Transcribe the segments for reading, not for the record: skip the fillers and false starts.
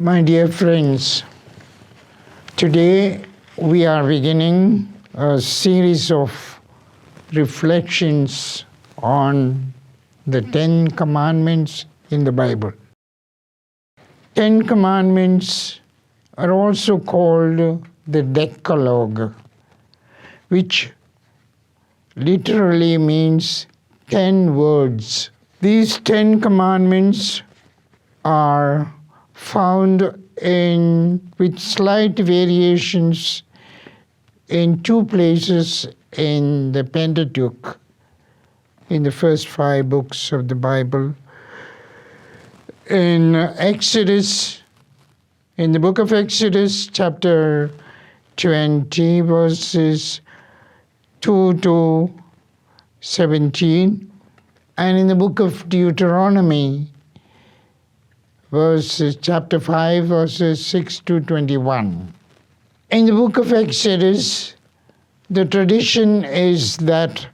My dear friends, today we are beginning a series of reflections on the Ten Commandments in the Bible. Ten Commandments are also called the Decalogue, which literally means 10 words. These 10 commandments are found with slight variations in two places in the Pentateuch, in the first 5 books of the Bible. In the book of Exodus, chapter 20, verses 2 to 17, and in the book of Deuteronomy, chapter 5, verses 6 to 21. In the book of Exodus, the tradition is that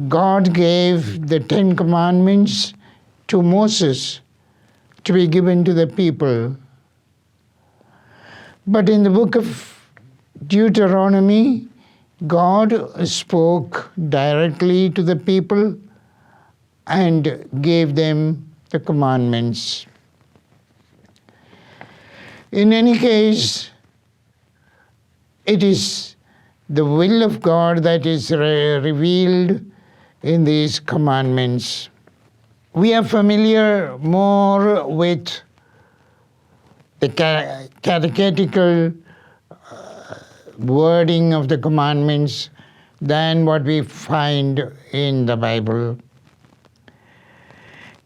God gave the 10 Commandments to Moses to be given to the people. But in the book of Deuteronomy, God spoke directly to the people and gave them the commandments. In any case, it is the will of God that is revealed in these commandments. We are familiar more with the catechetical wording of the commandments than what we find in the Bible.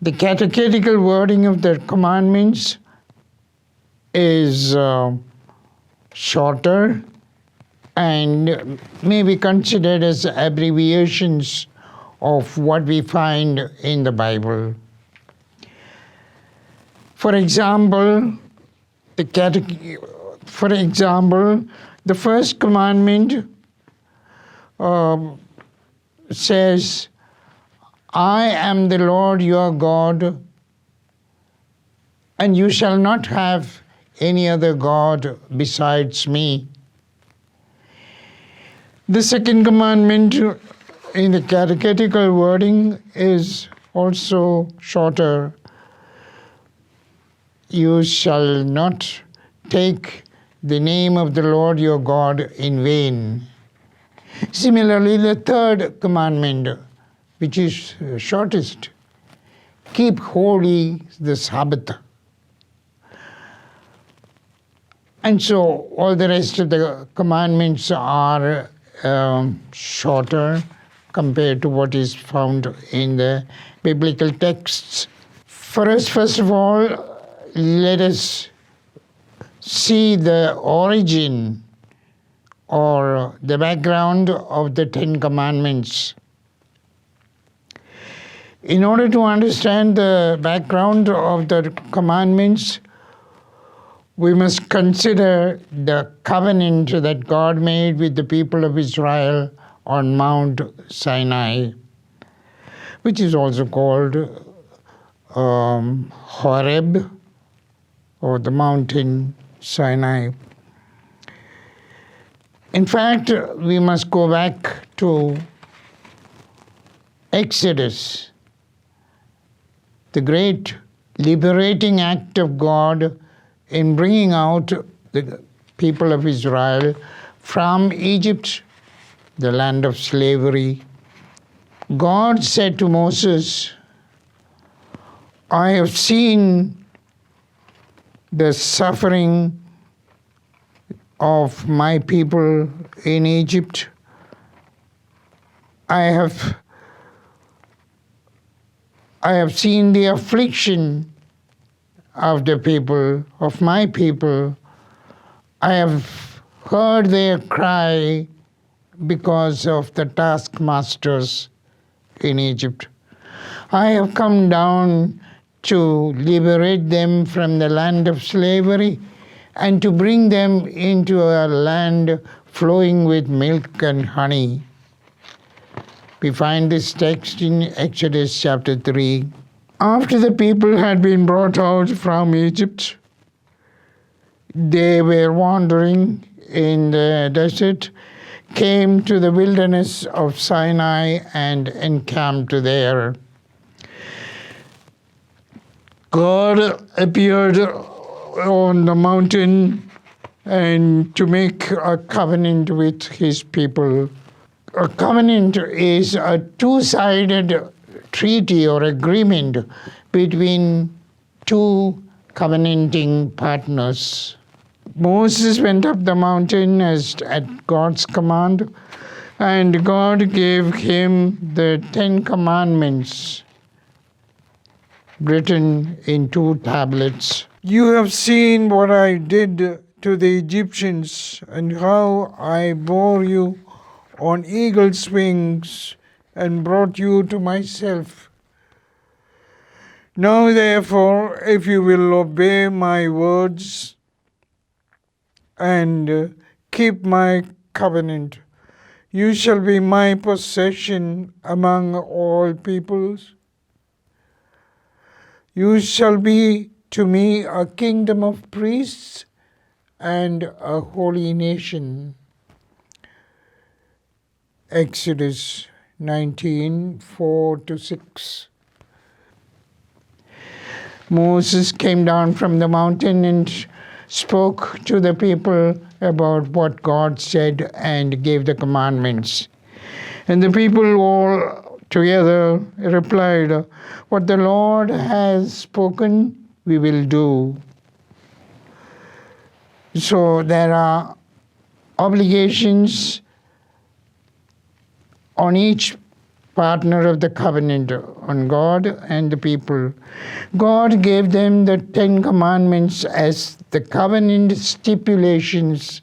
The catechetical wording of the commandments is shorter and may be considered as abbreviations of what we find in the Bible. For example, the first commandment says, I am the Lord your God, and you shall not have any other God besides me. The second commandment in the catechetical wording is also shorter. You shall not take the name of the Lord your God in vain. Similarly, the third commandment, which is shortest, keep holy the Sabbath. And so all the rest of the commandments are shorter compared to what is found in the biblical texts. First of all, let us see the origin or the background of the Ten Commandments. In order to understand the background of the commandments, we must consider the covenant that God made with the people of Israel on Mount Sinai, which is also called Horeb, or the mountain Sinai. In fact, we must go back to Exodus, the great liberating act of God in bringing out the people of Israel from Egypt, the land of slavery. God said to Moses, I have seen the suffering of my people in Egypt. I have seen the affliction of the people, of my people. I have heard their cry because of the taskmasters in Egypt. I have come down to liberate them from the land of slavery and to bring them into a land flowing with milk and honey. We find this text in Exodus chapter 3. After the people had been brought out from Egypt, they were wandering in the desert, came to the wilderness of Sinai and encamped there. God appeared on the mountain and to make a covenant with his people. A covenant is a two-sided treaty or agreement between two covenanting partners. Moses went up the mountain at God's command, and God gave him the 10 Commandments written in 2 tablets. You have seen what I did to the Egyptians and how I bore you on eagle's wings and brought you to myself. Now therefore, if you will obey my words and keep my covenant, you shall be my possession among all peoples. You shall be to me a kingdom of priests and a holy nation. Exodus 19:4-6. Moses came down from the mountain and spoke to the people about what God said and gave the commandments. And the people all together replied, "What the Lord has spoken, we will do." So there are obligations on each partner of the covenant, on God and the people. God gave them the 10 Commandments as the covenant stipulations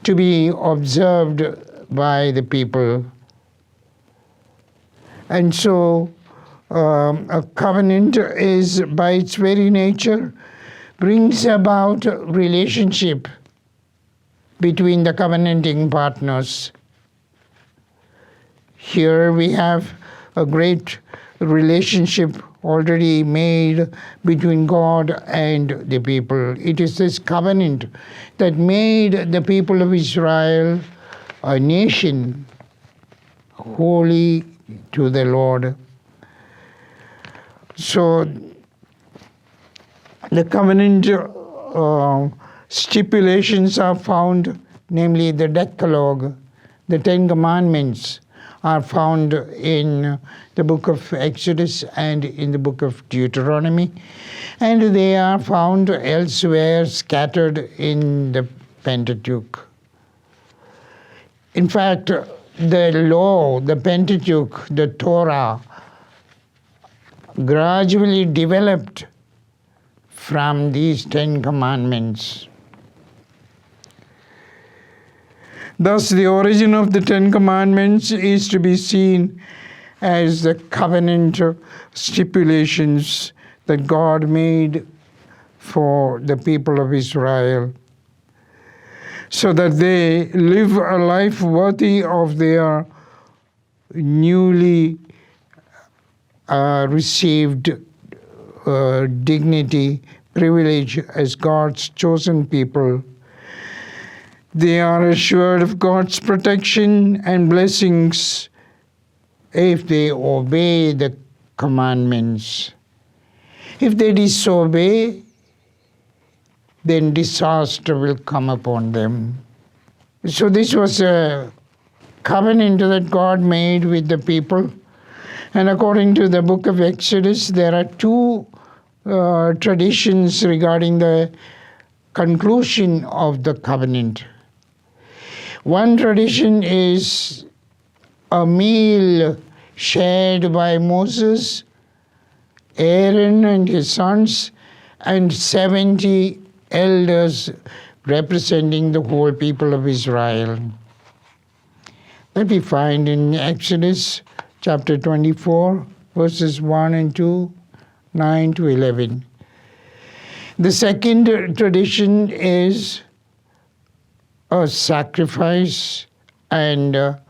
to be observed by the people. And so a covenant is, by its very nature, brings about relationship between the covenanting partners. Here we have a great relationship already made between God and the people. It is this covenant that made the people of Israel a nation holy to the Lord. So the covenant stipulations are found, namely the Decalogue, the 10 Commandments, are found in the book of Exodus and in the book of Deuteronomy, and they are found elsewhere scattered in the Pentateuch. In fact, the law, the Pentateuch, the Torah, gradually developed from these 10 Commandments. Thus, the origin of the 10 Commandments is to be seen as the covenant stipulations that God made for the people of Israel, so that they live a life worthy of their newly received dignity, privilege as God's chosen people. They are assured of God's protection and blessings if they obey the commandments. If they disobey, then disaster will come upon them. So this was a covenant that God made with the people. And according to the book of Exodus, there are 2 traditions regarding the conclusion of the covenant. One tradition is a meal shared by Moses, Aaron and his sons, and 70 elders representing the whole people of Israel. That we find in Exodus chapter 24, verses 1 and 2, 9 to 11. The second tradition is a sacrifice and a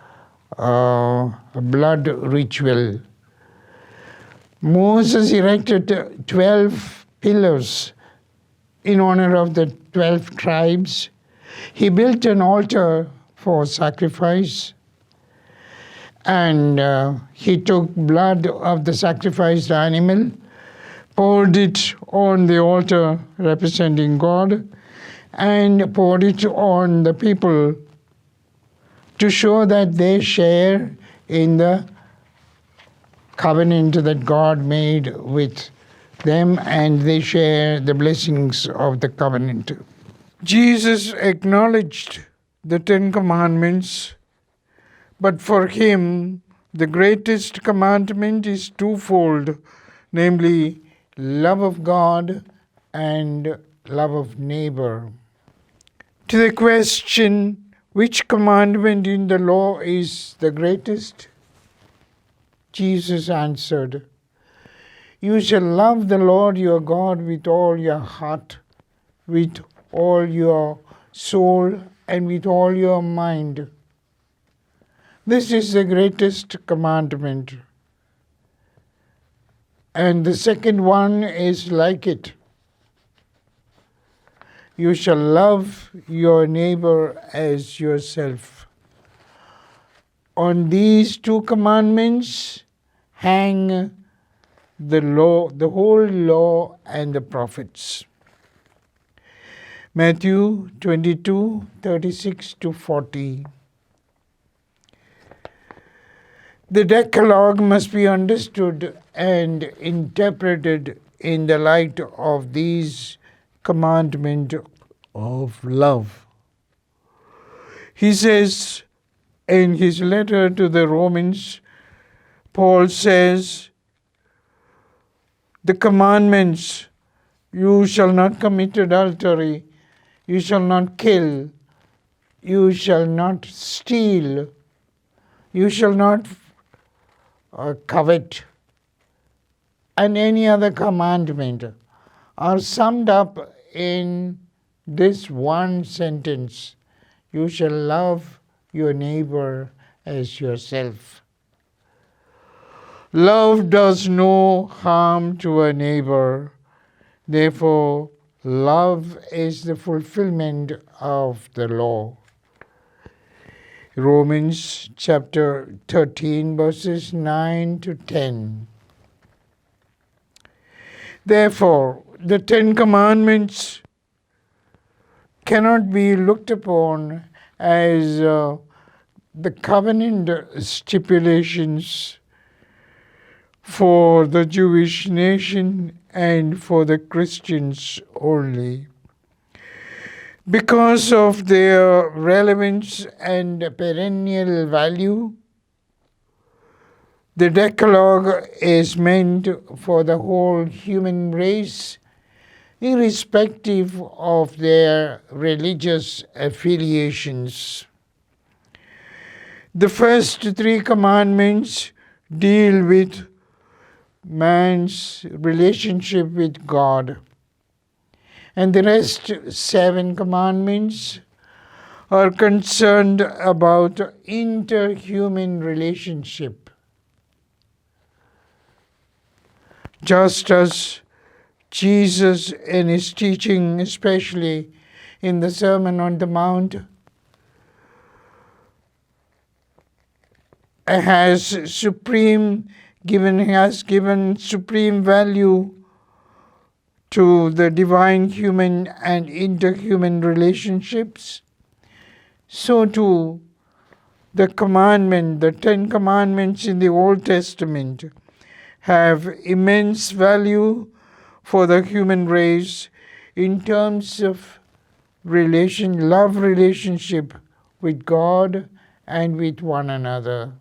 blood ritual. Moses erected 12 pillars in honor of the 12 tribes. He built an altar for sacrifice, and he took blood of the sacrificed animal, poured it on the altar representing God, and poured it on the people to show that they share in the covenant that God made with them, and they share the blessings of the covenant. Jesus acknowledged the Ten Commandments, but for him the greatest commandment is twofold, namely love of God and love of neighbor. To the question, which commandment in the law is the greatest? Jesus answered, "You shall love the Lord your God with all your heart, with all your soul, and with all your mind. This is the greatest commandment. And the second one is like it. You shall love your neighbor as yourself." On these two commandments hang the law, the whole law and the prophets. Matthew 22:36-40. The Decalogue must be understood and interpreted in the light of these commandments of love. He says in his letter to the Romans, Paul says, the commandments, you shall not commit adultery, you shall not kill, you shall not steal, you shall not covet, and any other commandment are summed up in this one sentence: you shall love your neighbor as yourself. Love does no harm to a neighbor. Therefore, love is the fulfillment of the law. Romans chapter 13, verses 9-10. Therefore, the Ten Commandments cannot be looked upon as the covenant stipulations for the Jewish nation and for the Christians only. Because of their relevance and perennial value, the Decalogue is meant for the whole human race, irrespective of their religious affiliations. The first three commandments deal with man's relationship with God, and the rest 7 commandments are concerned about interhuman relationship. Just as Jesus in his teaching, especially in the Sermon on the Mount, has given supreme value to the divine human and interhuman relationships, so too the Ten Commandments in the Old Testament have immense value for the human race in terms of love relationship with God and with one another.